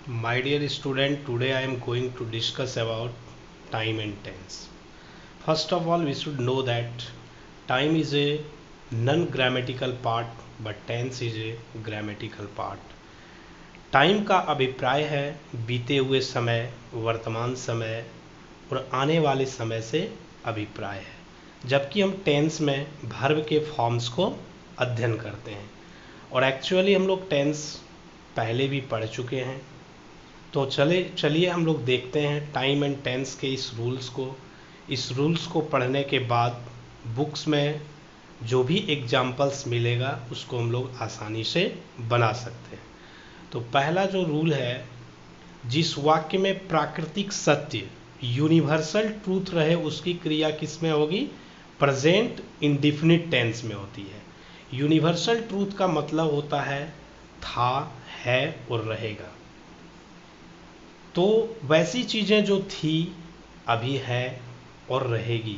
My dear student, today I am going to discuss about time and tense. First of all, we should know that time is a non-grammatical part, but tense is a grammatical part. Time का अभिप्राय है बीते हुए समय, वर्तमान समय और आने वाले समय से अभिप्राय है, जबकि हम टेंस में वर्ब के फॉर्म्स को अध्ययन करते हैं और एक्चुअली हम लोग टेंस पहले भी पढ़ चुके हैं। तो चलिए हम लोग देखते हैं टाइम एंड टेंस के इस रूल्स को पढ़ने के बाद बुक्स में जो भी एग्जाम्पल्स मिलेगा उसको हम लोग आसानी से बना सकते हैं। तो पहला जो रूल है, जिस वाक्य में प्राकृतिक सत्य यूनिवर्सल ट्रूथ रहे उसकी क्रिया किस में होगी? प्रेजेंट इंडिफिनिट टेंस में होती है। यूनिवर्सल ट्रूथ का मतलब होता है था, है और रहेगा। तो वैसी चीज़ें जो थी, अभी है और रहेगी,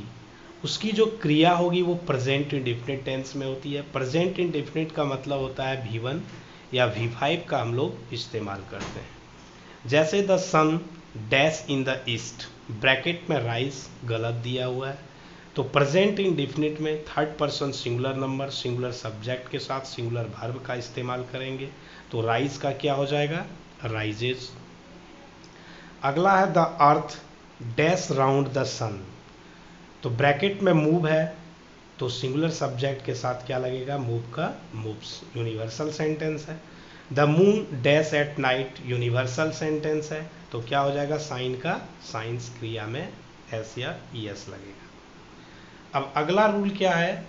उसकी जो क्रिया होगी वो प्रेजेंट इंडेफिनिट टेंस में होती है। प्रेजेंट इंडेफिनिट का मतलब होता है V1 या V5 का हम लोग इस्तेमाल करते हैं। जैसे the sun dash in the east, bracket में राइज गलत दिया हुआ है, तो प्रेजेंट इंडेफिनिट में third person singular number singular subject के साथ सिंगुलर वर्ब का इस्तेमाल करेंगे। तो राइज का क्या हो जाएगा? राइजेज। अगला है the earth dash round the sun, तो ब्रैकेट में मूव है, तो सिंगुलर सब्जेक्ट के साथ क्या लगेगा? मूव का मूव्स, यूनिवर्सल सेंटेंस है। The moon dash at night, universal sentence है, तो क्या हो जाएगा? साइन का साइंस क्रिया में एस या ईएस लगेगा। अब अगला रूल क्या है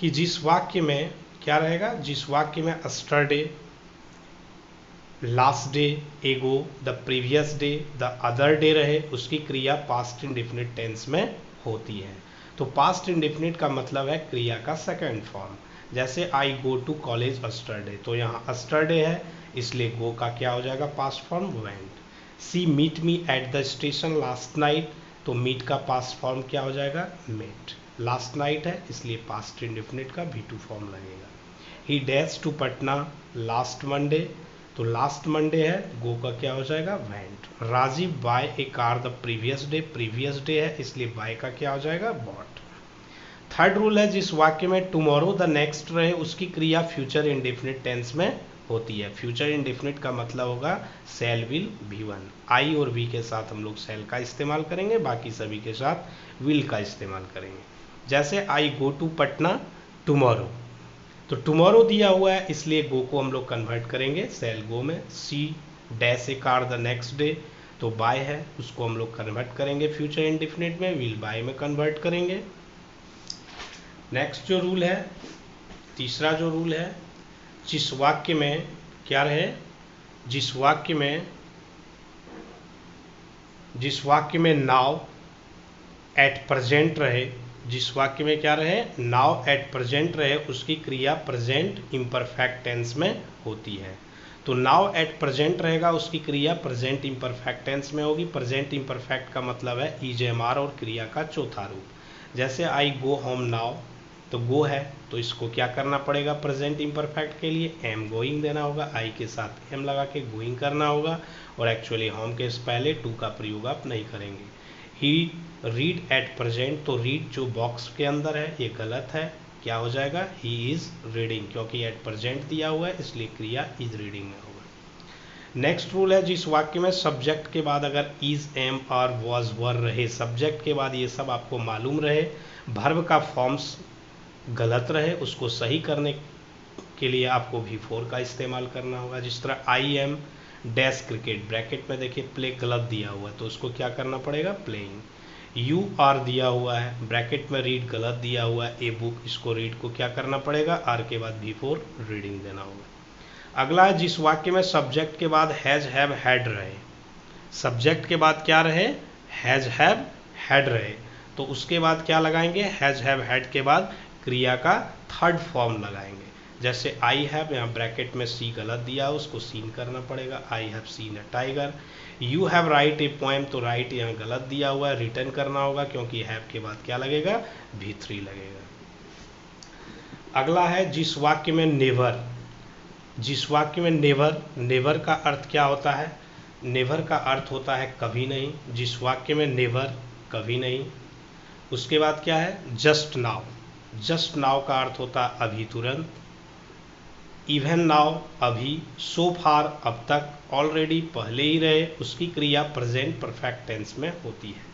कि जिस वाक्य में क्या रहेगा? जिस वाक्य में अस्टरडे, लास्ट डे, एगो, the previous day, the other day रहे उसकी क्रिया पास्ट इंडेफिनिट टेंस में होती है। तो पास्ट इंडेफिनिट का मतलब है क्रिया का सेकंड फॉर्म। जैसे आई गो टू कॉलेज अस्टरडे, तो यहाँ अस्टरडे है इसलिए गो का क्या हो जाएगा? Past form went. See meet me at the station last night, तो मीट का पास्ट फॉर्म क्या हो जाएगा? मेट। लास्ट नाइट है इसलिए पास्ट इंडेफिनिट का V2 फॉर्म लगेगा। He dash to Patna last Monday, तो लास्ट मंडे है, गो का क्या हो जाएगा? Went. Rajiv buy a car the previous day है इसलिए बाय का क्या हो जाएगा? बॉट। थर्ड रूल है, जिस वाक्य में टुमारो द नेक्स्ट रहे उसकी क्रिया फ्यूचर इंडेफिनिट टेंस में होती है। फ्यूचर इंडेफिनिट का मतलब होगा सेल, विल, V1। आई और वी के साथ हम लोग सेल का इस्तेमाल करेंगे, बाकी सभी के साथ विल का इस्तेमाल करेंगे। जैसे आई गो टू पटना टुमारो, तो टुमारो दिया हुआ है इसलिए गो को हम लोग कन्वर्ट करेंगे सेल गो में। See dash a car the next day, तो बाय है उसको हम लोग कन्वर्ट करेंगे फ्यूचर इंडेफिनिट में, विल बाय में कन्वर्ट करेंगे। नेक्स्ट जो रूल है, तीसरा जो रूल है, जिस वाक्य में क्या रहे? जिस वाक्य में नाउ एट प्रेजेंट रहे, जिस वाक्य में क्या रहे? नाउ एट प्रेजेंट रहे उसकी क्रिया प्रेजेंट इम्परफेक्ट टेंस में होती है। तो नाउ एट प्रेजेंट रहेगा उसकी क्रिया प्रेजेंट इम्परफेक्ट टेंस में होगी। प्रेजेंट इम्परफेक्ट का मतलब है ईजेएमआर और क्रिया का चौथा रूप। जैसे आई गो होम नाउ, तो गो है तो इसको क्या करना पड़ेगा? प्रेजेंट इम्परफेक्ट के लिए एम गोइंग देना होगा, आई के साथ एम लगा के गोइंग करना होगा, और एक्चुअली होम के पहले टू का प्रयोग आप नहीं करेंगे। ही रीड एट प्रेजेंट, तो रीड जो बॉक्स के अंदर है ये गलत है, क्या हो जाएगा? ही इज रीडिंग, क्योंकि एट प्रेजेंट दिया हुआ है इसलिए क्रिया इज रीडिंग में होगा। नेक्स्ट रूल है, जिस वाक्य में सब्जेक्ट के बाद अगर इज, एम और वॉज, वर रहे, सब्जेक्ट के बाद ये सब आपको मालूम रहे, वर्ब का फॉर्म्स गलत रहे, उसको सही करने के लिए आपको V4 का इस्तेमाल करना होगा। जिस तरह I am dash cricket, bracket में देखिए प्ले गलत दिया हुआ है तो उसको क्या करना पड़ेगा? प्लेइंग। यू आर दिया हुआ है, ब्रैकेट में रीड गलत दिया हुआ है, ए बुक, इसको रीड को क्या करना पड़ेगा? आर के बाद V4 रीडिंग देना होगा। अगला है, जिस वाक्य में सब्जेक्ट के बाद हैज, हैव, हैड रहे, सब्जेक्ट के बाद क्या रहे? हैज, हैव, हैड रहे, तो उसके बाद क्या लगाएंगे? हैज, हैव, हैड के बाद क्रिया का थर्ड फॉर्म लगाएंगे। जैसे आई हैव, यहाँ ब्रैकेट में सी गलत दिया है उसको सीन करना पड़ेगा, I have seen a tiger. You have right a poem, तो राइट यहाँ गलत दिया हुआ है, रिटर्न करना होगा क्योंकि हैव के बाद क्या लगेगा? V3 लगेगा। अगला है, जिस वाक्य में नेवर, जिस वाक्य में नेवर, नेवर का अर्थ क्या होता है? नेवर का अर्थ होता है कभी नहीं, जिस वाक्य में नेवर कभी नहीं। उसके बाद क्या है, जस्ट नाउ, जस्ट नाउ का अर्थ होता है अभी तुरंत। इवन नाउ अभी, सो फार अब तक, ऑलरेडी पहले ही रहे, उसकी क्रिया प्रेजेंट परफेक्ट टेंस में होती है।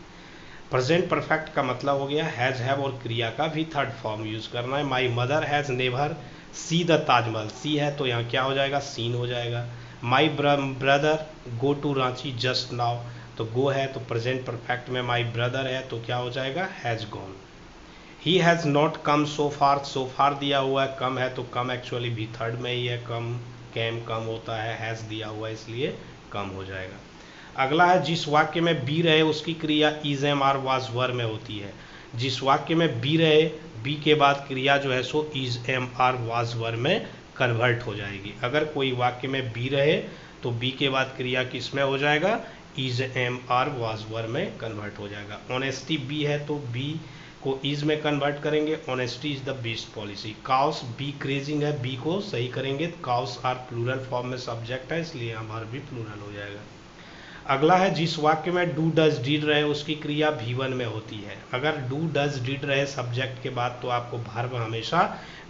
प्रेजेंट परफेक्ट का मतलब हो गया हैज़ हैव और क्रिया का भी थर्ड फॉर्म यूज करना है। My mother has never see the Taj Mahal, see है तो यहाँ क्या हो जाएगा, सीन हो जाएगा। My brother go to Ranchi just now, तो गो है तो प्रेजेंट परफेक्ट में माई ब्रदर है तो क्या हो जाएगा, has gone. He has not come so far दिया हुआ है, कम है तो कम एक्चुअली भी थर्ड में ही है, कम कैम कम होता है, हैज़ दिया हुआ है इसलिए कम हो जाएगा। अगला है जिस वाक्य में बी रहे उसकी क्रिया is am are was were में होती है। जिस वाक्य में बी रहे, बी के बाद क्रिया जो है सो is am are was were में कन्वर्ट हो जाएगी। अगर कोई वाक्य में बी रहे तो बी के बाद क्रिया किस में हो जाएगा, is am are was were में कन्वर्ट हो जाएगा। ऑनेस्टी बी है तो बी को इज में कन्वर्ट करेंगे, honesty is the best policy. Cows be grazing है, बी को सही करेंगे, काउस आर प्लूरल फॉर्म में सब्जेक्ट है इसलिए हमारा भी प्लूरल हो जाएगा। अगला है जिस वाक्य में डू डज डिड रहे उसकी क्रिया V1 में होती है। अगर डू डज डिड रहे सब्जेक्ट के बाद तो आपको वर्ब हमेशा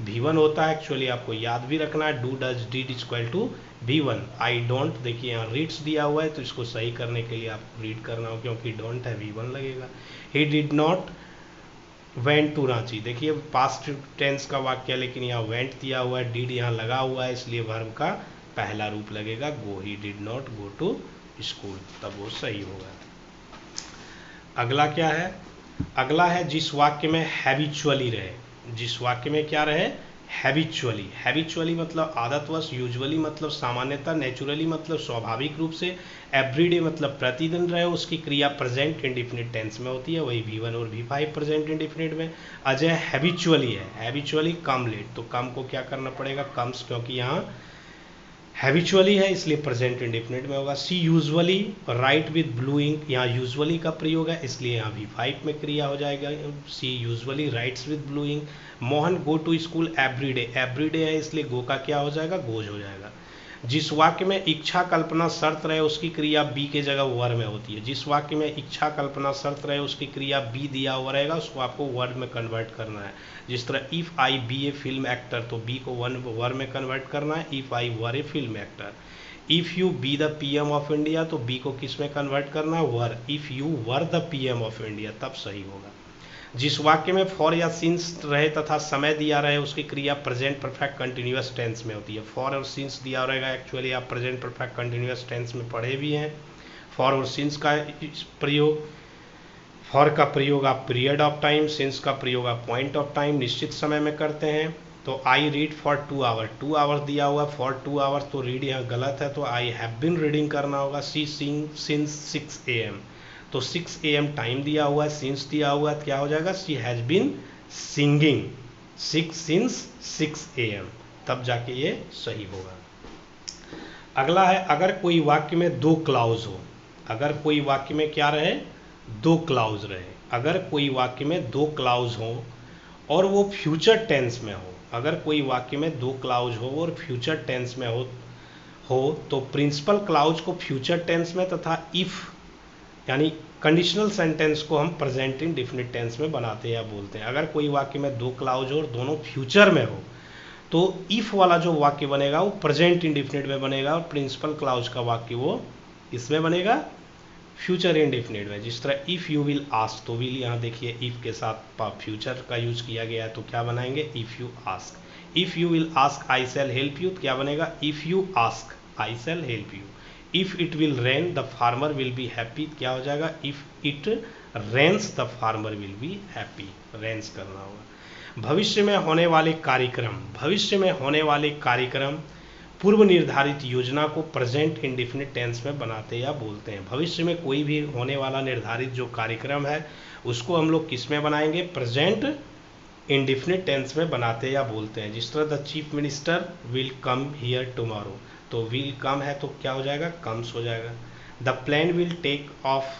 V1 होता है। एक्चुअली आपको याद भी रखना है do does did equal to V1। I don't, देखिए यहाँ रीड्स दिया हुआ है तो इसको सही करने के लिए आपको रीड करना हो, क्योंकि डोंट है V1 लगेगा। He did not went to Ranchi, देखिए पास्ट टेंस का वाक्य लेकिन यहाँ वेंट दिया हुआ है, डिड यहाँ लगा हुआ है इसलिए वर्ब का पहला रूप लगेगा go. He did not go to school, तब वो सही होगा। अगला क्या है, अगला है जिस वाक्य में हैबिचुअली रहे। जिस वाक्य में क्या रहे, हैबिचुअली। हैबिचुअली मतलब आदतवश, यूजुअली मतलब सामान्यतः, नेचुरली मतलब स्वाभाविक रूप से, एवरीडे मतलब प्रतिदिन रहे, उसकी क्रिया प्रेजेंट इंडिफिनिट टेंस में होती है, वही V1 और V5 प्रेजेंट इंडिफिनिट में। अजय हैबिचुअली है, हैबिचुअली कम लेट, तो कम को क्या करना पड़ेगा, कम्स, क्योंकि यहाँ हैबिचुअली है इसलिए प्रेजेंट इंडिफिनिट में होगा। She usually write with blue ink, यहाँ यूजुअली का प्रयोग है इसलिए यहाँ V5 में क्रिया हो जाएगा, she usually writes with blue ink. Mohan go to school everyday, everyday है इसलिए गो का क्या हो जाएगा, गोज हो जाएगा। जिस वाक्य में इच्छा कल्पना शर्त रहे उसकी क्रिया बी के जगह वर में होती है। जिस वाक्य में इच्छा कल्पना शर्त रहे उसकी क्रिया बी दिया हुआ रहेगा, उसको आपको वर्ड में कन्वर्ट करना है। जिस तरह if I be a film actor, तो बी को वर में कन्वर्ट करना है, if I were a film actor. If you be the PM of India, तो बी को किस में कन्वर्ट करना है, were. If you were the PM of India, तब सही होगा। जिस वाक्य में फॉर या सिंस रहे तथा समय दिया रहे उसकी क्रिया प्रेजेंट परफेक्ट कंटिन्यूअस टेंस में होती है। फॉर और सिंस दिया रहेगा, एक्चुअली आप प्रेजेंट परफेक्ट कंटिन्यूअस टेंस में पढ़े भी हैं। फॉर और सिंस का प्रयोग, फॉर का प्रयोग आप पीरियड ऑफ टाइम, सिंस का प्रयोग आप पॉइंट ऑफ टाइम, निश्चित समय में करते हैं। तो I read for 2 hour, 2 hours दिया हुआ, फॉर 2 आवर्स तो रीड यहाँ गलत है, तो आई हैव बीन रीडिंग करना होगा। सी सिंग सिंस 6 AM, तो 6 AM टाइम दिया हुआ है, सिंस दिया हुआ है, क्या हो जाएगा, she has been singing 6 since 6 AM, तब जाके ये सही होगा। अगला है अगर कोई वाक्य में 2 क्लाउज हो। अगर कोई वाक्य में क्या रहे, 2 क्लाउज रहे। अगर कोई वाक्य में 2 क्लाउज हो और वो फ्यूचर टेंस में हो, अगर कोई वाक्य में 2 क्लाउज हो और फ्यूचर टेंस में हो तो प्रिंसिपल क्लाउज को फ्यूचर टेंस में तथा इफ़ यानी कंडीशनल सेंटेंस को हम प्रेजेंट इंडिफिनिट टेंस में बनाते हैं या बोलते हैं। अगर कोई वाक्य में 2 क्लाउज हो और दोनों फ्यूचर में हो तो इफ़ वाला जो वाक्य बनेगा वो प्रेजेंट इंडिफिनिट में बनेगा और प्रिंसिपल क्लाउज का वाक्य वो इसमें बनेगा फ्यूचर इंडिफिनिट में। जिस तरह इफ़ यू विल आस्क, तो विल यहाँ देखिए इफ़ के साथ फ्यूचर का यूज किया गया है, तो क्या बनाएंगे, if you ask. If you will ask I shall help you, क्या बनेगा, if you ask I shall help you. If it will rain the farmer will be happy, क्या हो जाएगा, if it rains the farmer will be happy, rains करना होगा। भविष्य में होने वाले कार्यक्रम, भविष्य में होने वाले कार्यक्रम पूर्व निर्धारित योजना को प्रेजेंट इंडिफिनिट टेंस में बनाते या बोलते हैं। भविष्य में कोई भी होने वाला निर्धारित जो कार्यक्रम है उसको हम लोग किस में बनाएंगे, प्रेजेंट इंडिफिनिट टेंस में बनाते या बोलते हैं। जिस तरह the chief minister will come here tomorrow, तो विल कम है तो क्या हो जाएगा, कम्स हो जाएगा। The plane will take off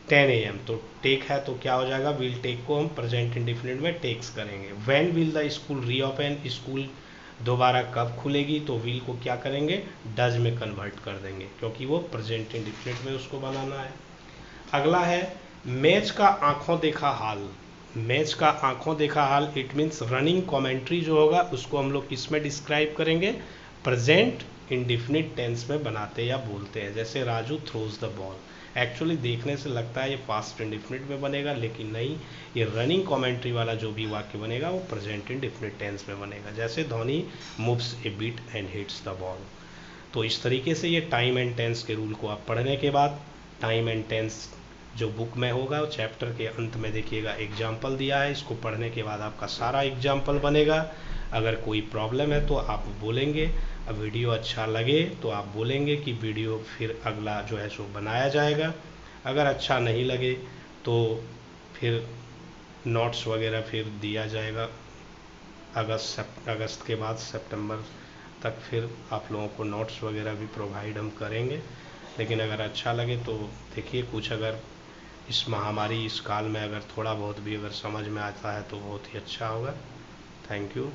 10 AM, तो टेक है तो क्या हो जाएगा, विल टेक को हम प्रेजेंट इंडिफिनिट में टेक्स करेंगे। When will the school reopen, school दोबारा कब खुलेगी तो विल को क्या करेंगे, डज में कन्वर्ट कर देंगे, क्योंकि वो प्रेजेंट इंडेफिनिट में उसको बनाना है। अगला है मैच का आंखों देखा हाल। मैच का आंखों देखा हाल इट मीन्स रनिंग कमेंट्री जो होगा उसको हम लोग किसमें डिस्क्राइब करेंगे, प्रेजेंट इंडेफिनिट टेंस में बनाते या बोलते हैं। जैसे Raju throws the ball, actually देखने से लगता है ये पास्ट इंडेफिनिट में बनेगा, लेकिन नहीं, ये रनिंग कमेंट्री वाला जो भी वाक्य बनेगा वो प्रेजेंट इंडेफिनिट टेंस में बनेगा। जैसे Dhoni moves a beat and hits the ball. तो इस तरीके से ये टाइम एंड टेंस के रूल को आप पढ़ने के बाद, टाइम एंड टेंस जो बुक में होगा चैप्टर के अंत में देखिएगा एग्जाम्पल दिया है, इसको पढ़ने के बाद आपका सारा एग्जाम्पल बनेगा। अगर कोई प्रॉब्लम है तो आप बोलेंगे, वीडियो अच्छा लगे तो आप बोलेंगे कि वीडियो फिर अगला जो है सो बनाया जाएगा। अगर अच्छा नहीं लगे तो फिर नोट्स वगैरह फिर दिया जाएगा। अगस्त के बाद सितंबर तक फिर आप लोगों को नोट्स वगैरह भी प्रोवाइड हम करेंगे। लेकिन अगर अच्छा लगे तो देखिए, कुछ अगर इस महामारी इस काल में अगर थोड़ा बहुत भी अगर समझ में आता है तो बहुत ही अच्छा होगा। Thank you.